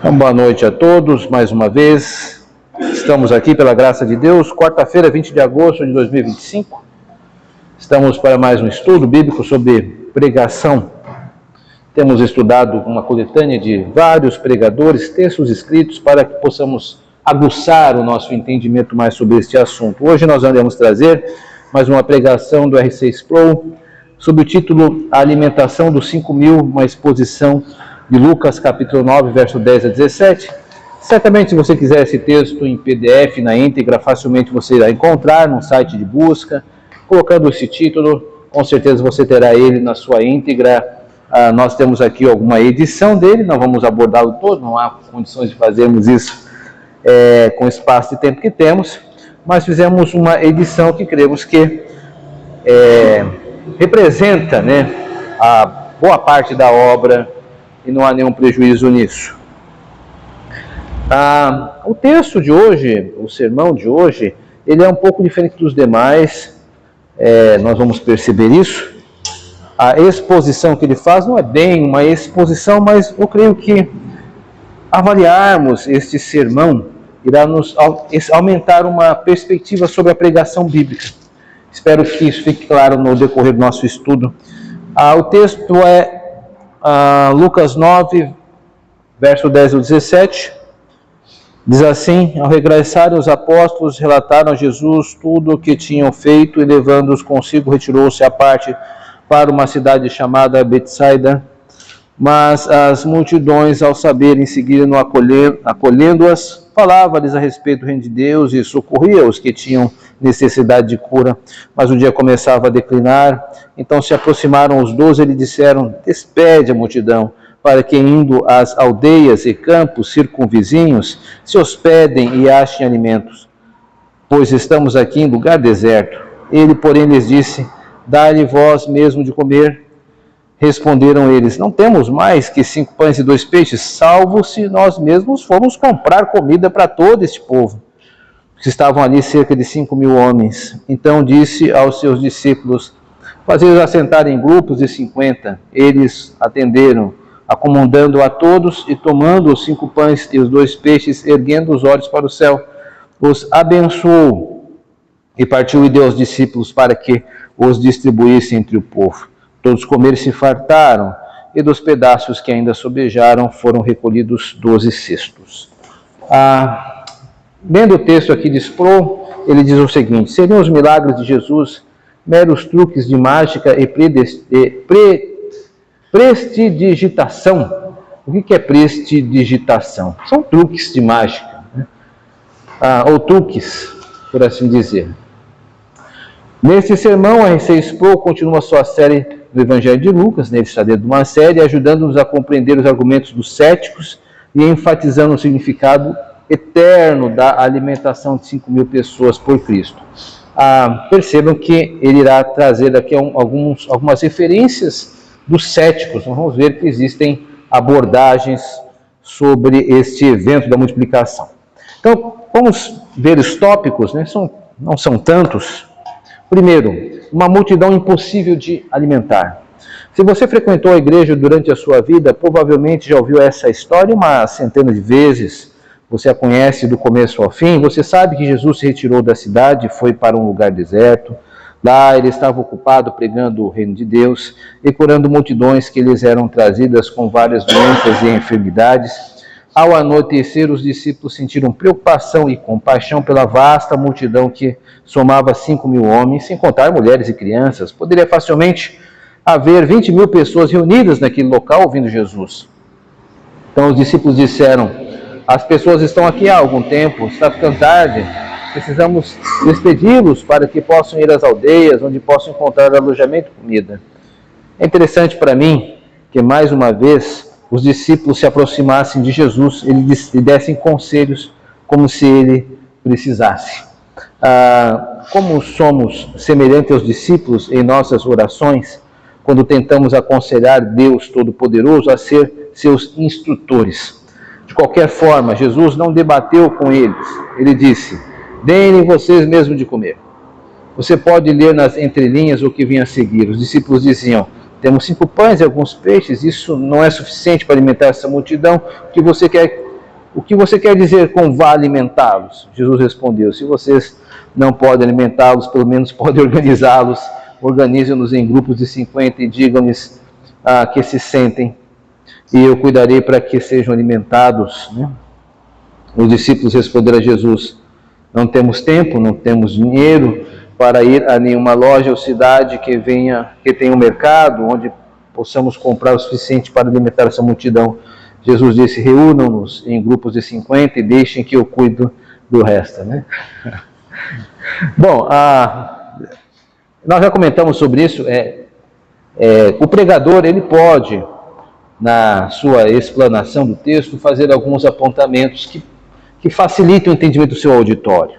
Então, boa noite a todos, mais uma vez. Estamos aqui pela graça de Deus, quarta-feira, 20 de agosto de 2025. Estamos para mais um estudo bíblico sobre pregação. Temos estudado uma coletânea de vários pregadores, textos escritos para que possamos aguçar o nosso entendimento mais sobre este assunto. Hoje nós vamos trazer mais uma pregação do R6 Pro, sob o título A Alimentação dos 5.000, uma exposição de Lucas capítulo 9, verso 10 a 17. Certamente, se você quiser esse texto em PDF, na íntegra, facilmente você irá encontrar no site de busca. Colocando esse título, com certeza você terá ele na sua íntegra. Nós temos aqui alguma edição dele, não vamos abordá-lo todo, não há condições de fazermos isso com o espaço de tempo que temos, mas fizemos uma edição que cremos que representa, a boa parte da obra e não há nenhum prejuízo nisso. O texto de hoje, o sermão de hoje, ele é um pouco diferente dos demais, nós vamos perceber isso. A exposição que ele faz não é bem uma exposição, mas eu creio que avaliarmos este sermão irá nos aumentar uma perspectiva sobre a pregação bíblica. Espero que isso fique claro no decorrer do nosso estudo. O texto é Lucas 9, verso 10 ao 17. Diz assim: Ao regressarem os apóstolos, relataram a Jesus tudo o que tinham feito e, levando-os consigo, retirou-se à parte para uma cidade chamada Betsaida. Mas as multidões, ao saberem, seguiram acolhendo-as, falava-lhes a respeito do reino de Deus e socorria os que tinham necessidade de cura. Mas o dia começava a declinar, então se aproximaram os 12 e lhe disseram: Despede a multidão, para que, indo às aldeias e campos circunvizinhos, se hospedem e achem alimentos, pois estamos aqui em lugar deserto. Ele, porém, lhes disse: Dai-lhe vós mesmo de comer. Responderam eles: Não temos mais que 5 pães e 2 peixes, salvo se nós mesmos formos comprar comida para todo este povo. Estavam ali cerca de 5.000 homens. Então disse aos seus discípulos: Fazei-os assentar em grupos de 50. Eles atenderam, acomodando a todos, e tomando os 5 pães e os 2 peixes, erguendo os olhos para o céu, os abençoou e partiu e deu aos discípulos para que os distribuíssem entre o povo. Todos comeram e se fartaram, e dos pedaços que ainda sobejaram foram recolhidos 12 cestos. Lendo o texto aqui de Sproul, ele diz o seguinte: seriam os milagres de Jesus meros truques de mágica e prestidigitação? O que é prestidigitação? São truques de mágica, ou truques, por assim dizer. Neste sermão, a R6 Pro continua sua série do Evangelho de Lucas, nele está dentro de uma série, ajudando-nos a compreender os argumentos dos céticos e enfatizando o significado eterno da alimentação de 5.000 pessoas por Cristo. Percebam que ele irá trazer aqui algumas referências dos céticos. Vamos ver que existem abordagens sobre este evento da multiplicação. Então, vamos ver os tópicos, não são tantos. Primeiro, uma multidão impossível de alimentar. Se você frequentou a igreja durante a sua vida, provavelmente já ouviu essa história uma centena de vezes. Você a conhece do começo ao fim. Você sabe que Jesus se retirou da cidade e foi para um lugar deserto. Lá ele estava ocupado pregando o reino de Deus e curando multidões que lhes eram trazidas com várias doenças e enfermidades. Ao anoitecer, os discípulos sentiram preocupação e compaixão pela vasta multidão que somava 5.000 homens, sem contar mulheres e crianças. Poderia facilmente haver 20.000 pessoas reunidas naquele local ouvindo Jesus. Então os discípulos disseram: as pessoas estão aqui há algum tempo, está ficando tarde, precisamos despedi-los para que possam ir às aldeias, onde possam encontrar alojamento e comida. É interessante para mim que, mais uma vez, os discípulos se aproximassem de Jesus e dessem conselhos como se ele precisasse. Como somos semelhantes aos discípulos em nossas orações, quando tentamos aconselhar Deus Todo-Poderoso a ser seus instrutores. De qualquer forma, Jesus não debateu com eles. Ele disse: deem vocês mesmos de comer. Você pode ler nas entrelinhas o que vinha a seguir. Os discípulos diziam: temos 5 pães e alguns peixes, isso não é suficiente para alimentar essa multidão. O que você quer o que você quer dizer com vá alimentá-los? Jesus respondeu, se vocês não podem alimentá-los, pelo menos podem organizá-los. Organizem-nos em grupos de 50 e digam-lhes que se sentem, e eu cuidarei para que sejam alimentados. Né? Os discípulos responderam a Jesus, não temos tempo, não temos dinheiro para ir a nenhuma loja ou cidade que tenha um mercado, onde possamos comprar o suficiente para alimentar essa multidão. Jesus disse, reúnam-nos em grupos de 50 e deixem que eu cuido do resto. Né? Bom, nós já comentamos sobre isso. O pregador, ele pode, na sua explanação do texto, fazer alguns apontamentos que facilitam o entendimento do seu auditório.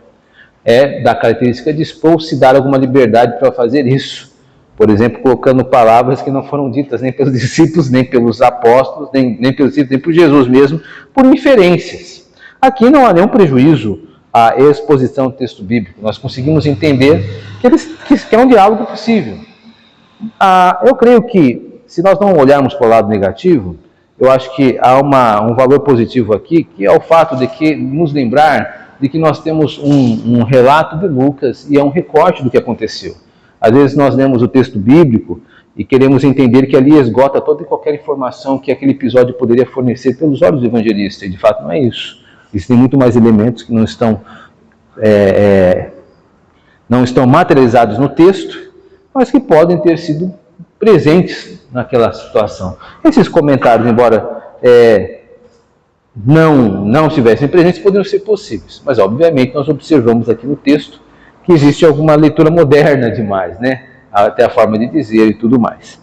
Da característica de expor, se dar alguma liberdade para fazer isso. Por exemplo, colocando palavras que não foram ditas nem pelos discípulos, nem pelos apóstolos, nem pelos discípulos, nem por Jesus mesmo, por inferências. Aqui não há nenhum prejuízo à exposição do texto bíblico. Nós conseguimos entender que é um diálogo possível. Eu creio que, se nós não olharmos para o lado negativo, eu acho que há um valor positivo aqui, que é o fato de nos lembrar de que nós temos um relato de Lucas e é um recorte do que aconteceu. Às vezes nós lemos o texto bíblico e queremos entender que ali esgota toda e qualquer informação que aquele episódio poderia fornecer pelos olhos do evangelista, e de fato não é isso. Existem muito mais elementos que não estão materializados no texto, mas que podem ter sido presentes naquela situação. Esses comentários, embora não estivessem presentes, poderiam ser possíveis, mas obviamente nós observamos aqui no texto que existe alguma leitura moderna demais, né? Até a forma de dizer e tudo mais.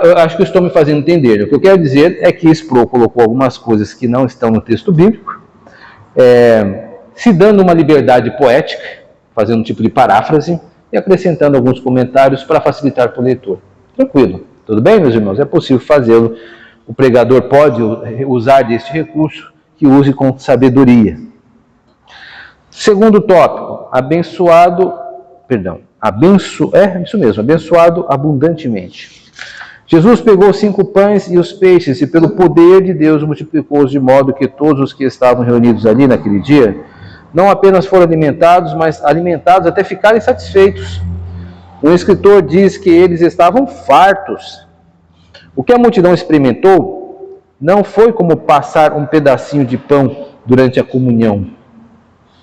Eu acho que eu estou me fazendo entender. O que eu quero dizer é que Sproul colocou algumas coisas que não estão no texto bíblico, se dando uma liberdade poética, fazendo um tipo de paráfrase, e acrescentando alguns comentários para facilitar para o leitor. Tranquilo. Tudo bem, meus irmãos? É possível fazê-lo. O pregador pode usar deste recurso, que use com sabedoria. Segundo tópico, abençoado abundantemente. Jesus pegou 5 pães e os peixes, e pelo poder de Deus multiplicou-os, de modo que todos os que estavam reunidos ali naquele dia, não apenas foram alimentados, mas alimentados até ficarem satisfeitos. Um escritor diz que eles estavam fartos. O que a multidão experimentou não foi como passar um pedacinho de pão durante a comunhão.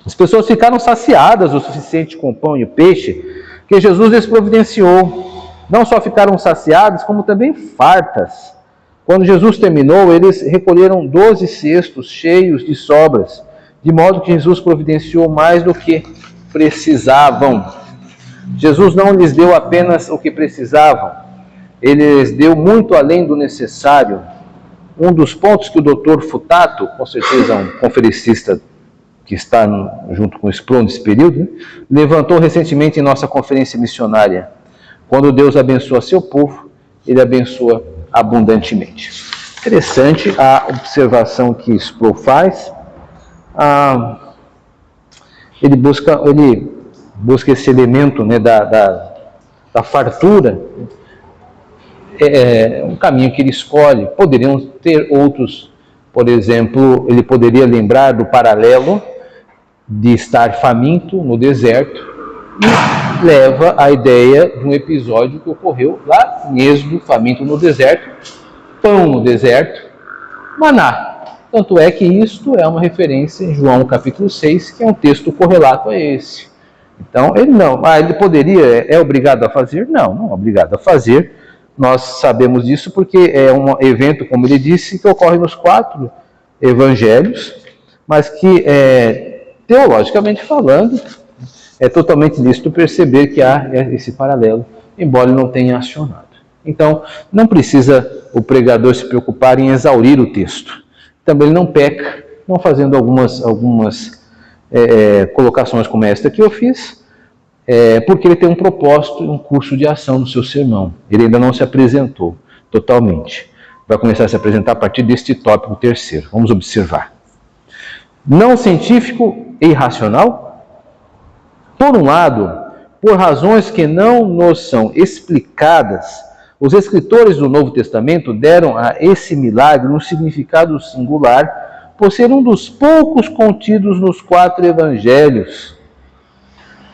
As pessoas ficaram saciadas o suficiente com o pão e o peixe que Jesus lhes providenciou. Não só ficaram saciadas, como também fartas. Quando Jesus terminou, eles recolheram 12 cestos cheios de sobras, de modo que Jesus providenciou mais do que precisavam. Jesus não lhes deu apenas o que precisavam, ele lhes deu muito além do necessário. Um dos pontos que o Dr. Futato, com certeza um conferencista que está junto com o Sproul nesse período, né, levantou recentemente em nossa conferência missionária. Quando Deus abençoa seu povo, ele abençoa abundantemente. Interessante a observação que Sproul faz. Ele busca esse elemento, né, da fartura. É um caminho que ele escolhe. Poderiam ter outros. Por exemplo, ele poderia lembrar do paralelo de estar faminto no deserto e leva à ideia de um episódio que ocorreu lá em Êxodo, faminto no deserto, pão no deserto, maná. Tanto é que isto é uma referência em João capítulo 6, que é um texto correlato a esse. Então, ele poderia, é obrigado a fazer? Não é obrigado a fazer. Nós sabemos disso porque é um evento, como ele disse, que ocorre nos 4 evangelhos, mas que, teologicamente falando, é totalmente lícito perceber que há esse paralelo, embora ele não tenha acionado. Então, não precisa o pregador se preocupar em exaurir o texto. Também ele não peca, não fazendo algumas colocações como esta que eu fiz, porque ele tem um propósito, um curso de ação no seu sermão. Ele ainda não se apresentou totalmente. Vai começar a se apresentar a partir deste tópico 3º. Vamos observar. Não científico e irracional? Por um lado, por razões que não nos são explicadas, os escritores do Novo Testamento deram a esse milagre um significado singular, por ser um dos poucos contidos nos 4 evangelhos.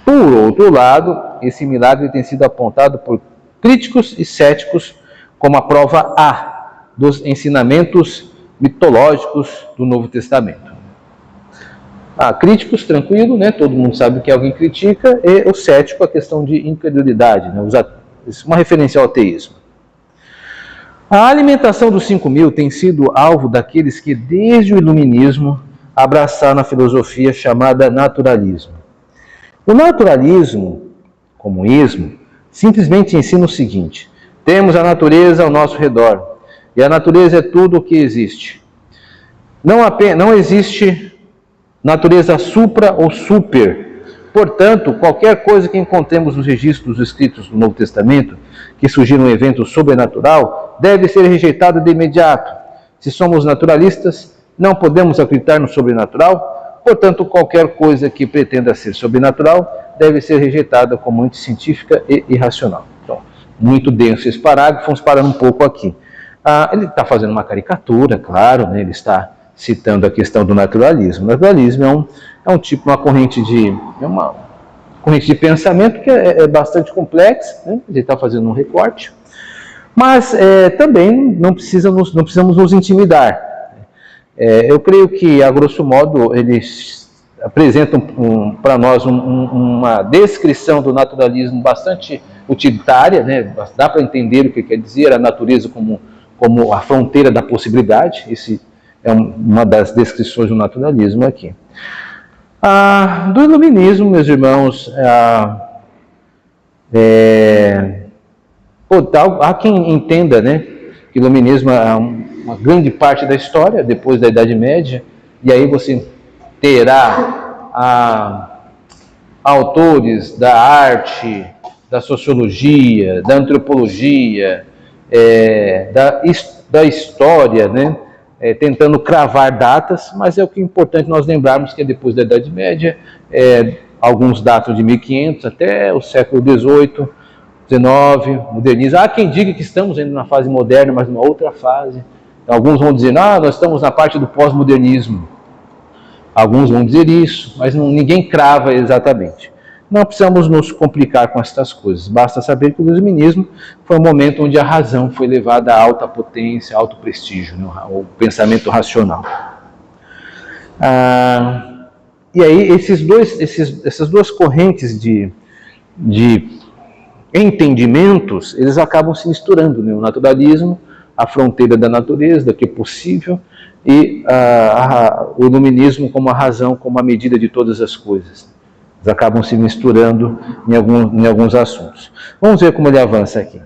Por outro lado, esse milagre tem sido apontado por críticos e céticos como a prova A dos ensinamentos mitológicos do Novo Testamento. Críticos, tranquilo, né? Todo mundo sabe que alguém critica, e o cético, a questão de incredulidade, né? Uma referência ao ateísmo. A alimentação dos 5.000 tem sido alvo daqueles que, desde o iluminismo, abraçaram a filosofia chamada naturalismo. O naturalismo, como ismo, simplesmente ensina o seguinte: temos a natureza ao nosso redor, e a natureza é tudo o que existe. Não existe natureza supra ou super. Portanto, qualquer coisa que encontremos nos registros escritos do Novo Testamento, que sugira um evento sobrenatural, deve ser rejeitada de imediato. Se somos naturalistas, não podemos acreditar no sobrenatural, portanto, qualquer coisa que pretenda ser sobrenatural deve ser rejeitada como anticientífica e irracional. Então, muito denso esse parágrafo, vamos parar um pouco aqui. Ele está fazendo uma caricatura, claro, né? Ele está citando a questão do naturalismo. O naturalismo é uma corrente de pensamento que é bastante complexa, né? Ele está fazendo um recorte, mas também não precisamos nos intimidar. Eu creio que, a grosso modo, eles apresentam para nós uma descrição do naturalismo bastante utilitária, né? Dá para entender o que quer dizer a natureza como a fronteira da possibilidade. Esse é uma das descrições do naturalismo aqui. Do iluminismo, meus irmãos, há quem entenda, né, que o iluminismo é uma grande parte da história, depois da Idade Média, e aí você terá autores da arte, da sociologia, da antropologia, da história, né, tentando cravar datas, mas é o que é importante nós lembrarmos que é depois da Idade Média, alguns datam de 1500 até o século XVIII, XIX, modernismo. Há quem diga que estamos ainda na fase moderna, mas numa outra fase. Alguns vão dizer, nós estamos na parte do pós-modernismo. Alguns vão dizer isso, mas ninguém crava exatamente. Não precisamos nos complicar com essas coisas. Basta saber que o iluminismo foi um momento onde a razão foi levada a alta potência, alto prestígio, né? O pensamento racional. E aí essas duas correntes de entendimentos, eles acabam se misturando, né? O naturalismo, a fronteira da natureza, do que é possível, e o iluminismo como a razão, como a medida de todas as coisas. Eles acabam se misturando em alguns assuntos. Vamos ver como ele avança aqui.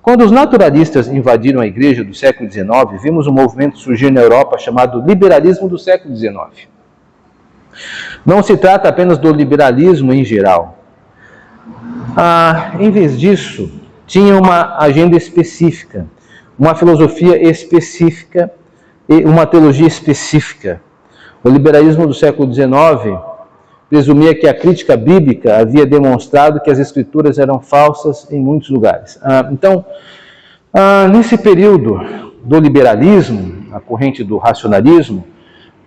Quando os naturalistas invadiram a igreja do século XIX, vimos um movimento surgir na Europa chamado liberalismo do século XIX. Não se trata apenas do liberalismo em geral. Em vez disso, tinha uma agenda específica, uma filosofia específica e uma teologia específica. O liberalismo do século XIX presumia que a crítica bíblica havia demonstrado que as escrituras eram falsas em muitos lugares. Então, nesse período do liberalismo, a corrente do racionalismo,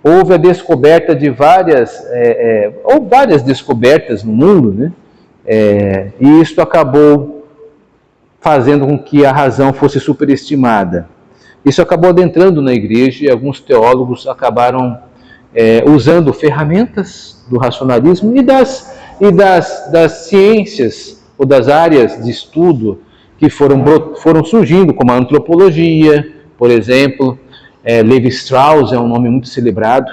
houve a descoberta de várias descobertas no mundo, né? E isso acabou fazendo com que a razão fosse superestimada. Isso acabou adentrando na igreja e alguns teólogos acabaram usando ferramentas do racionalismo e das ciências ou das áreas de estudo que foram surgindo, como a antropologia, por exemplo. Levi-Strauss é um nome muito celebrado.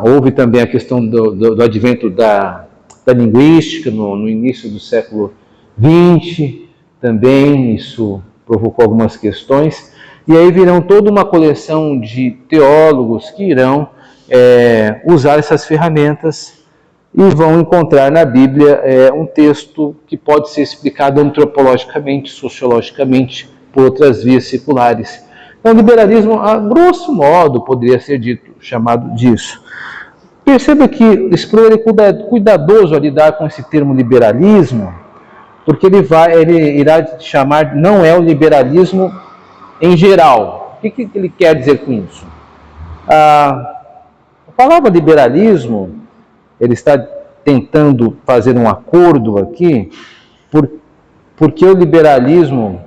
Houve também a questão do advento da linguística no início do século XX, também isso provocou algumas questões. E aí virão toda uma coleção de teólogos que irão usar essas ferramentas e vão encontrar na Bíblia um texto que pode ser explicado antropologicamente, sociologicamente, por outras vias seculares. Então, o liberalismo, a grosso modo, poderia ser chamado disso. Perceba que Sproul é cuidadoso a lidar com esse termo liberalismo, porque ele irá chamar, não é o liberalismo em geral. O que ele quer dizer com isso? A palavra liberalismo, ele está tentando fazer um acordo aqui, porque o liberalismo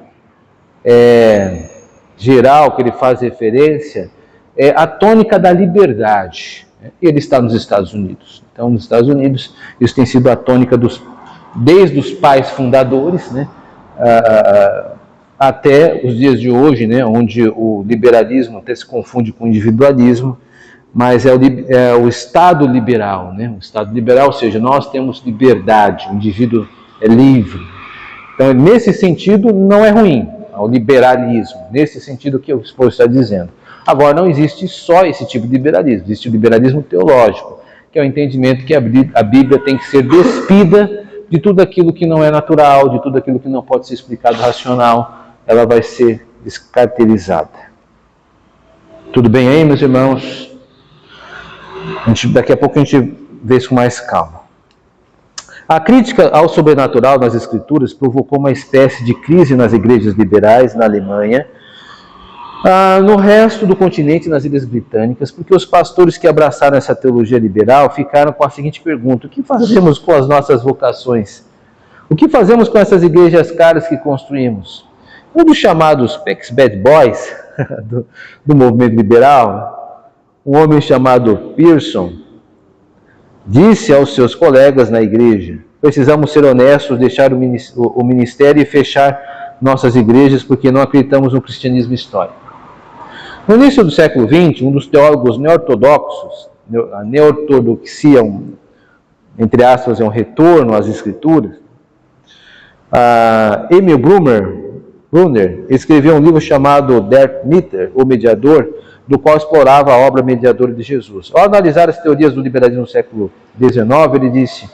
geral, que ele faz referência, é a tônica da liberdade. Ele está nos Estados Unidos. Então, nos Estados Unidos, isso tem sido a tônica desde os pais fundadores, né, até os dias de hoje, né, onde o liberalismo até se confunde com o individualismo, mas é o Estado liberal, né? O Estado liberal, ou seja, nós temos liberdade, o indivíduo é livre. Então, nesse sentido, não é ruim, o liberalismo, nesse sentido que o esposo está dizendo. Agora, não existe só esse tipo de liberalismo, existe o liberalismo teológico, que é o entendimento que a Bíblia tem que ser despida de tudo aquilo que não é natural, de tudo aquilo que não pode ser explicado racional, ela vai ser descaracterizada. Tudo bem aí, meus irmãos? Daqui a pouco a gente vê isso com mais calma. A crítica ao sobrenatural nas Escrituras provocou uma espécie de crise nas igrejas liberais na Alemanha, no resto do continente, nas Ilhas Britânicas, porque os pastores que abraçaram essa teologia liberal ficaram com a seguinte pergunta: o que fazemos com as nossas vocações? O que fazemos com essas igrejas caras que construímos? Um dos chamados Pex Bad Boys do movimento liberal, um homem chamado Pearson, disse aos seus colegas na igreja: precisamos ser honestos, deixar o ministério e fechar nossas igrejas porque não acreditamos no cristianismo histórico. No início do século XX, um dos teólogos neortodoxos, a neortodoxia, entre aspas, é um retorno às escrituras, Emil Brunner escreveu um livro chamado Der Mitter, o Mediador, do qual explorava a obra mediadora de Jesus. Ao analisar as teorias do liberalismo no século XIX, ele disse: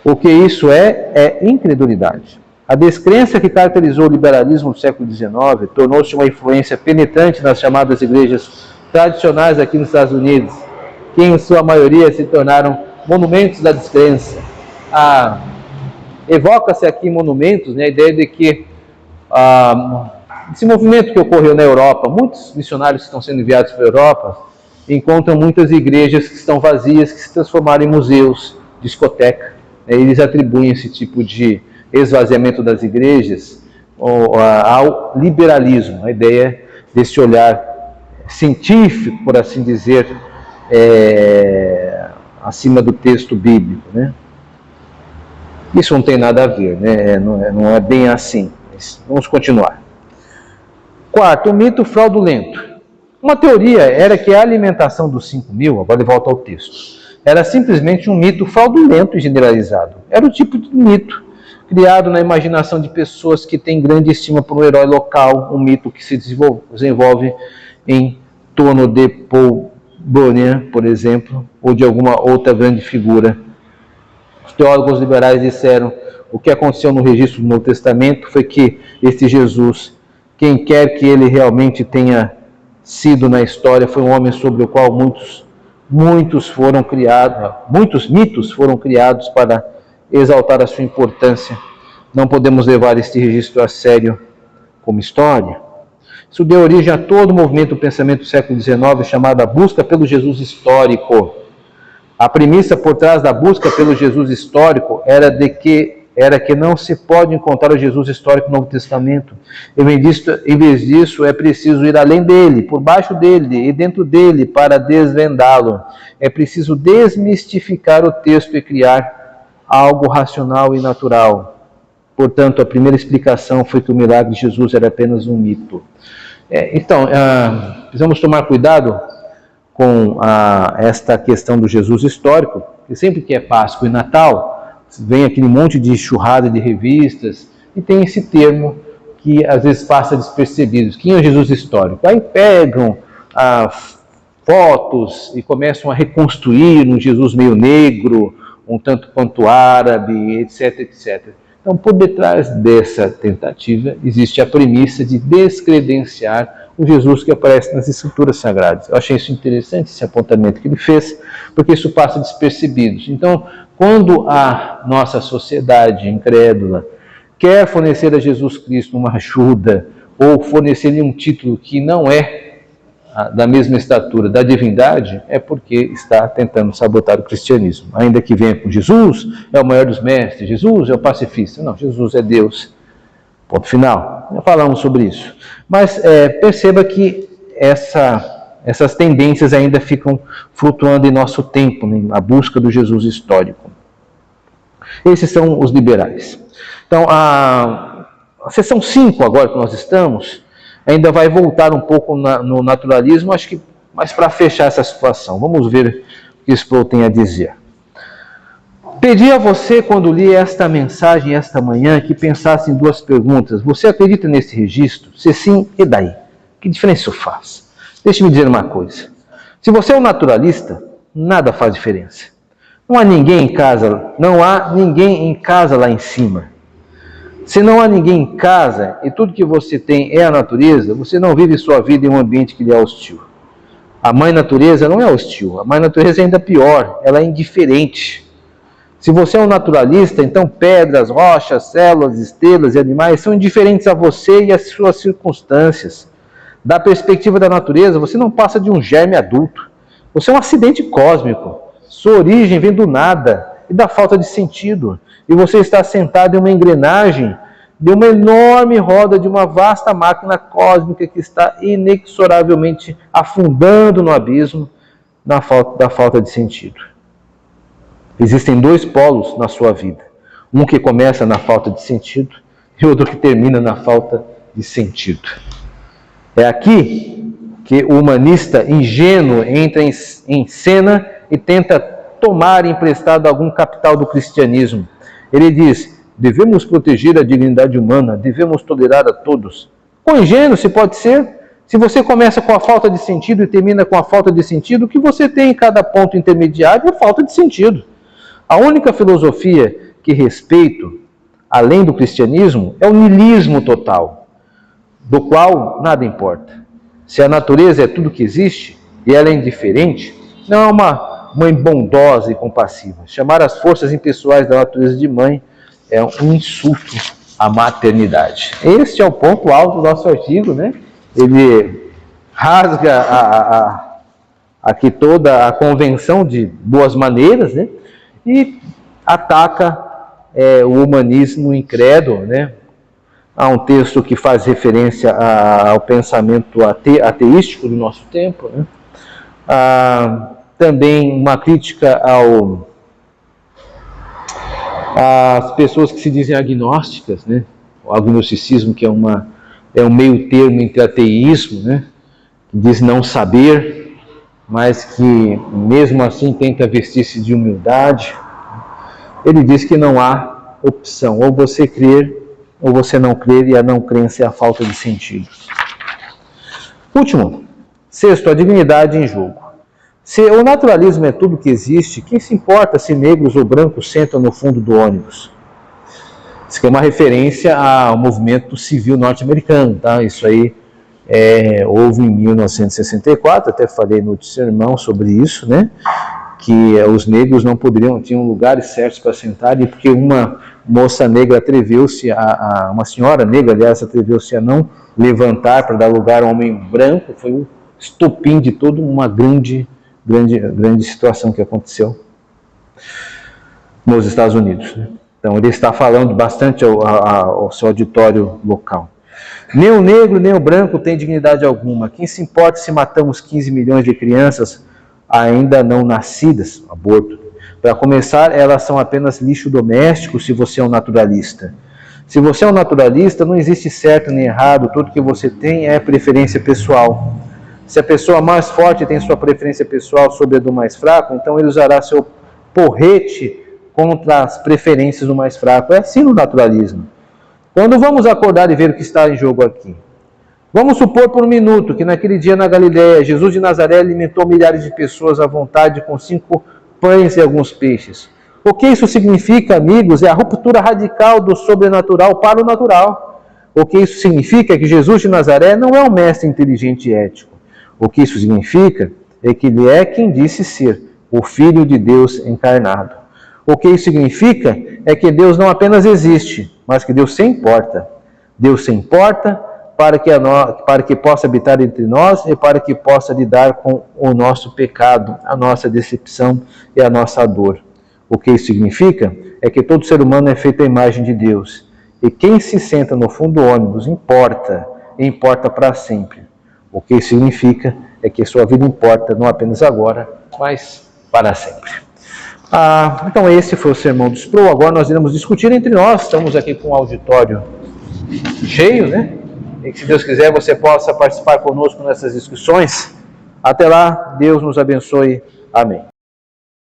o que isso é incredulidade. A descrença que caracterizou o liberalismo no século XIX tornou-se uma influência penetrante nas chamadas igrejas tradicionais aqui nos Estados Unidos, que em sua maioria se tornaram monumentos da descrença. Evoca-se aqui monumentos, né, a ideia de que esse movimento que ocorreu na Europa, muitos missionários que estão sendo enviados para a Europa encontram muitas igrejas que estão vazias, que se transformaram em museus, discoteca. Eles atribuem esse tipo de esvaziamento das igrejas ao liberalismo, a ideia desse olhar científico, por assim dizer, acima do texto bíblico, né? Isso não tem nada a ver, né? Não é bem assim. Mas vamos continuar. Quarto, o mito fraudulento. Uma teoria era que a alimentação dos 5.000, agora ele volta ao texto, era simplesmente um mito fraudulento e generalizado. Era o tipo de mito criado na imaginação de pessoas que têm grande estima por um herói local, um mito que se desenvolve em torno de Paul Bunyan, por exemplo, ou de alguma outra grande figura. Os teólogos liberais disseram: o que aconteceu no registro do Novo Testamento foi que este Jesus, quem quer que ele realmente tenha sido na história, foi um homem sobre o qual muitos mitos foram criados para exaltar a sua importância. Não podemos levar este registro a sério como história. Isso deu origem a todo o movimento do pensamento do século XIX, chamado a busca pelo Jesus histórico. A premissa por trás da busca pelo Jesus histórico era que não se pode encontrar o Jesus histórico no Novo Testamento. Em vez disso, é preciso ir além dele, por baixo dele e dentro dele para desvendá-lo. É preciso desmistificar o texto e criar algo racional e natural. Portanto, a primeira explicação foi que o milagre de Jesus era apenas um mito. Então, precisamos tomar cuidado com esta questão do Jesus histórico, porque sempre que é Páscoa e Natal, vem aquele monte de enxurrada de revistas, e tem esse termo que às vezes passa despercebido. Quem é o Jesus histórico? Aí pegam fotos e começam a reconstruir um Jesus meio negro, um tanto quanto árabe, etc, etc. Então, por detrás dessa tentativa, existe a premissa de descredenciar o Jesus que aparece nas Escrituras Sagradas. Eu achei isso interessante, esse apontamento que ele fez, porque isso passa despercebido. Então, quando a nossa sociedade incrédula quer fornecer a Jesus Cristo uma ajuda, ou fornecer-lhe um título que não é da mesma estatura da divindade, é porque está tentando sabotar o cristianismo. Ainda que venha com Jesus, é o maior dos mestres, Jesus é o pacifista. Não, Jesus é Deus. Ponto final. Já falamos sobre isso. Mas perceba que essas tendências ainda ficam flutuando em nosso tempo, né, a busca do Jesus histórico. Esses são os liberais. Então, a seção 5, agora que nós estamos, ainda vai voltar um pouco no naturalismo, acho que mais para fechar essa situação. Vamos ver o que Sproul tem a dizer. Pedi a você, quando li esta mensagem esta manhã, que pensasse em duas perguntas. Você acredita nesse registro? Se sim, e daí? Que diferença isso faz? Deixe-me dizer uma coisa. Se você é um naturalista, nada faz diferença. Não há ninguém em casa lá em cima. Se não há ninguém em casa e tudo que você tem é a natureza, você não vive sua vida em um ambiente que lhe é hostil. A mãe natureza não é hostil, a mãe natureza é ainda pior, ela é indiferente. Se você é um naturalista, então pedras, rochas, células, estrelas e animais são indiferentes a você e às suas circunstâncias. Da perspectiva da natureza, você não passa de um germe adulto. Você é um acidente cósmico. Sua origem vem do nada e da falta de sentido. E você está sentado em uma engrenagem de uma enorme roda de uma vasta máquina cósmica que está inexoravelmente afundando no abismo da falta de sentido. Existem dois polos na sua vida. Um que começa na falta de sentido e outro que termina na falta de sentido. É aqui que o humanista ingênuo entra em cena e tenta tomar emprestado algum capital do cristianismo. Ele diz, devemos proteger a dignidade humana, devemos tolerar a todos. Com ingênuo, se pode ser. Se você começa com a falta de sentido e termina com a falta de sentido, o que você tem em cada ponto intermediário é falta de sentido. A única filosofia que respeito, além do cristianismo, é o niilismo total, do qual nada importa. Se a natureza é tudo que existe e ela é indiferente, não é uma mãe bondosa e compassiva. Chamar as forças impessoais da natureza de mãe é um insulto à maternidade. Este é o ponto alto do nosso artigo, né? Ele rasga aqui toda a convenção de boas maneiras, né? E ataca o humanismo incrédulo, né? Há um texto que faz referência ao pensamento ateístico do nosso tempo, né? Também uma crítica às pessoas que se dizem agnósticas, né? O agnosticismo, que é um meio termo entre ateísmo, né? Que diz não saber, mas que mesmo assim tenta vestir-se de humildade. Ele diz que não há opção, ou você crer ou você não crer, e a não crença é a falta de sentido. Último, sexto, a dignidade em jogo. Se o naturalismo é tudo que existe, quem se importa se negros ou brancos sentam no fundo do ônibus? Isso aqui é uma referência ao movimento civil norte-americano, tá? Isso aí houve em 1964, até falei no sermão sobre isso, né? Que os negros não tinham lugares certos para sentar, e porque uma moça negra atreveu-se, uma senhora negra, aliás, atreveu-se a não levantar para dar lugar a um homem branco, foi um estopim de toda uma grande situação que aconteceu nos Estados Unidos, né? Então ele está falando bastante ao seu auditório local. Nem o negro, nem o branco tem dignidade alguma. Quem se importa se matamos 15 milhões de crianças ainda não nascidas, aborto? Para começar, elas são apenas lixo doméstico se você é um naturalista. Se você é um naturalista, não existe certo nem errado, tudo que você tem é preferência pessoal. Se a pessoa mais forte tem sua preferência pessoal sobre a do mais fraco, então ele usará seu porrete contra as preferências do mais fraco. É assim no naturalismo. Quando vamos acordar e ver o que está em jogo aqui? Vamos supor por um minuto que naquele dia na Galileia, Jesus de Nazaré alimentou milhares de pessoas à vontade com 5 pães e alguns peixes. O que isso significa, amigos, é a ruptura radical do sobrenatural para o natural. O que isso significa é que Jesus de Nazaré não é um mestre inteligente e ético. O que isso significa é que ele é quem disse ser, o Filho de Deus encarnado. O que isso significa é que Deus não apenas existe, mas que Deus se importa. Deus se importa, para que possa habitar entre nós e para que possa lidar com o nosso pecado, a nossa decepção e a nossa dor. O que isso significa é que todo ser humano é feito à imagem de Deus. E quem se senta no fundo do ônibus importa, e importa para sempre. O que isso significa é que sua vida importa não apenas agora, mas para sempre. Então esse foi o Sermão dos Pro. Agora nós iremos discutir entre nós. Estamos aqui com um auditório cheio, né? E que, se Deus quiser, você possa participar conosco nessas discussões. Até lá, Deus nos abençoe. Amém.